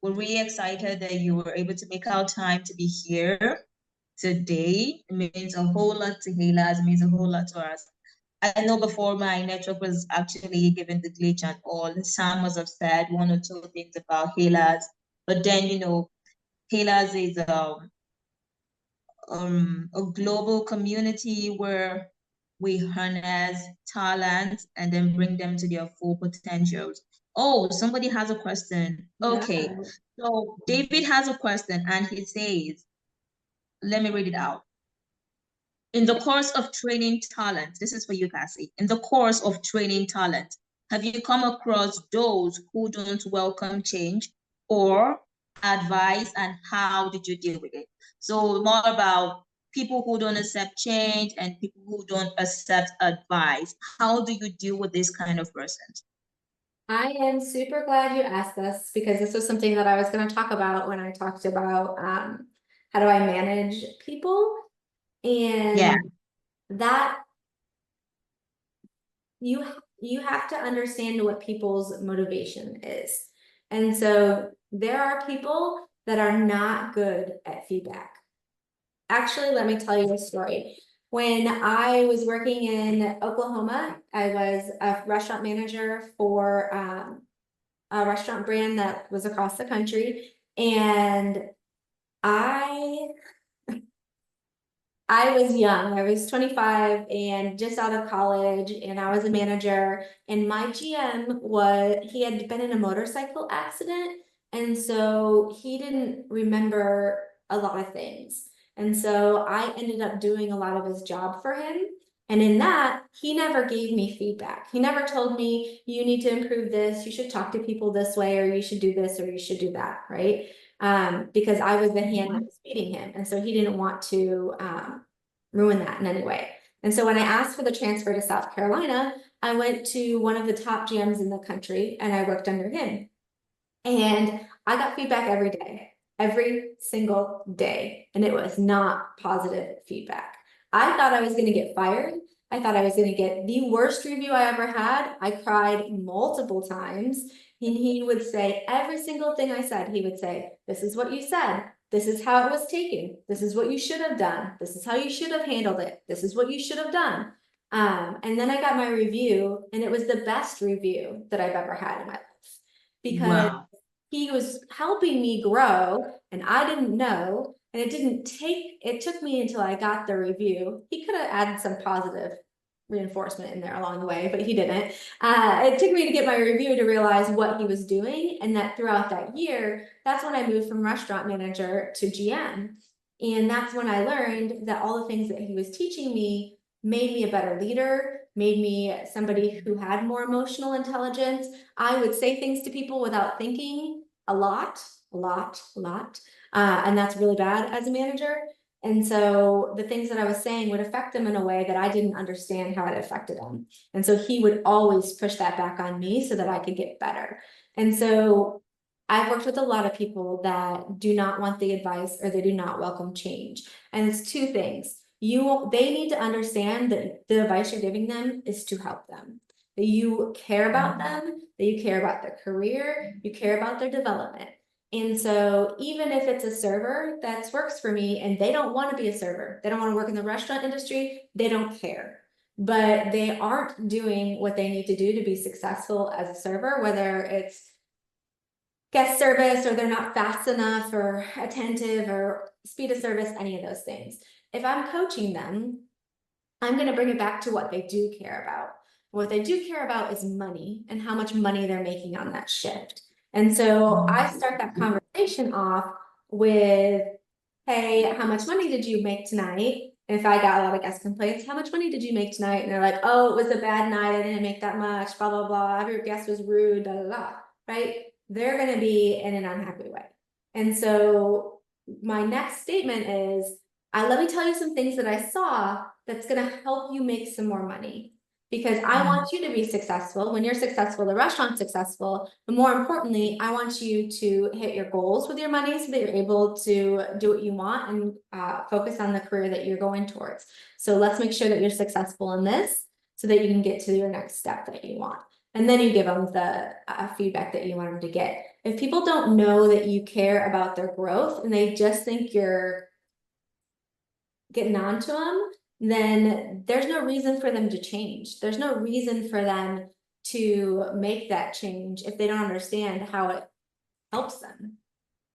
we're really excited that you were able to make our time to be here today. It means a whole lot to Helas. It means a whole lot to us. I know before my network was actually given the glitch and all, Sam must have said one or two things about Helas, but then, Helas is a global community where we harness talents and then bring them to their full potentials. Oh, somebody has a question. Okay, Yeah. so David has a question and he says, let me read it out. In the course of training talent, this is for you, Cassie. In the course of training talent, have you come across those who don't welcome change or advice, and how did you deal with it? So more about people who don't accept change and people who don't accept advice. How do you deal with this kind of persons? I am super glad you asked this because this was something that I was going to talk about when I talked about how do I manage people, Yeah. and that you have to understand what people's motivation is. And so there are people that are not good at feedback. Actually, let me tell you a story. When I was working in Oklahoma, I was a restaurant manager for a restaurant brand that was across the country, and I was young. I was 25 and just out of college, and I was a manager, and my GM he had been in a motorcycle accident, and so he didn't remember a lot of things. And so I ended up doing a lot of his job for him. And in that, he never gave me feedback. He never told me, you need to improve this, you should talk to people this way, or you should do this, or you should do that, right? Because I was the hand that was feeding him. And so he didn't want to ruin that in any way. And so when I asked for the transfer to South Carolina, I went to one of the top GMs in the country and I worked under him. And I got feedback every single day. And it was not positive feedback. I thought I was going to get fired. I thought I was going to get the worst review I ever had. I cried multiple times. And he would say every single thing I said, he would say, this is what you said. This is how it was taken. This is what you should have done. This is how you should have handled it. This is what you should have done. And then I got my review, and it was the best review that I've ever had in my life because he was helping me grow and I didn't know. And it took me until I got the review. He could have added some positive reinforcement in there along the way, but he didn't. It took me to get my review to realize what he was doing. And that throughout that year, that's when I moved from restaurant manager to GM. And that's when I learned that all the things that he was teaching me made me a better leader, made me somebody who had more emotional intelligence. I would say things to people without thinking a lot. And that's really bad as a manager. And so the things that I was saying would affect them in a way that I didn't understand how it affected them. And so he would always push that back on me so that I could get better. And so I've worked with a lot of people that do not want the advice or they do not welcome change. And it's two things. They need to understand that the advice you're giving them is to help them, that you care about them, that you care about their career, you care about their development. And so even if it's a server that works for me and they don't want to be a server, they don't want to work in the restaurant industry, they don't care, but they aren't doing what they need to do to be successful as a server, whether it's guest service or they're not fast enough or attentive or speed of service, any of those things. If I'm coaching them, I'm going to bring it back to what they do care about. What they do care about is money and how much money they're making on that shift. And so I start that conversation off with, hey, how much money did you make tonight? And if I got a lot of guest complaints, how much money did you make tonight? And they're like, oh, it was a bad night. I didn't make that much, blah, blah, blah. Every guest was rude, blah, blah, blah, right? They're going to be in an unhappy way. And so my next statement is, let me tell you some things that I saw that's going to help you make some more money. Because I want you to be successful. When you're successful, the restaurant's successful. But more importantly, I want you to hit your goals with your money so that you're able to do what you want and focus on the career that you're going towards. So let's make sure that you're successful in this so that you can get to your next step that you want. And then you give them the feedback that you want them to get. If people don't know that you care about their growth and they just think you're getting on to them, then there's no reason for them to change. There's no reason for them to make that change if they don't understand how it helps them.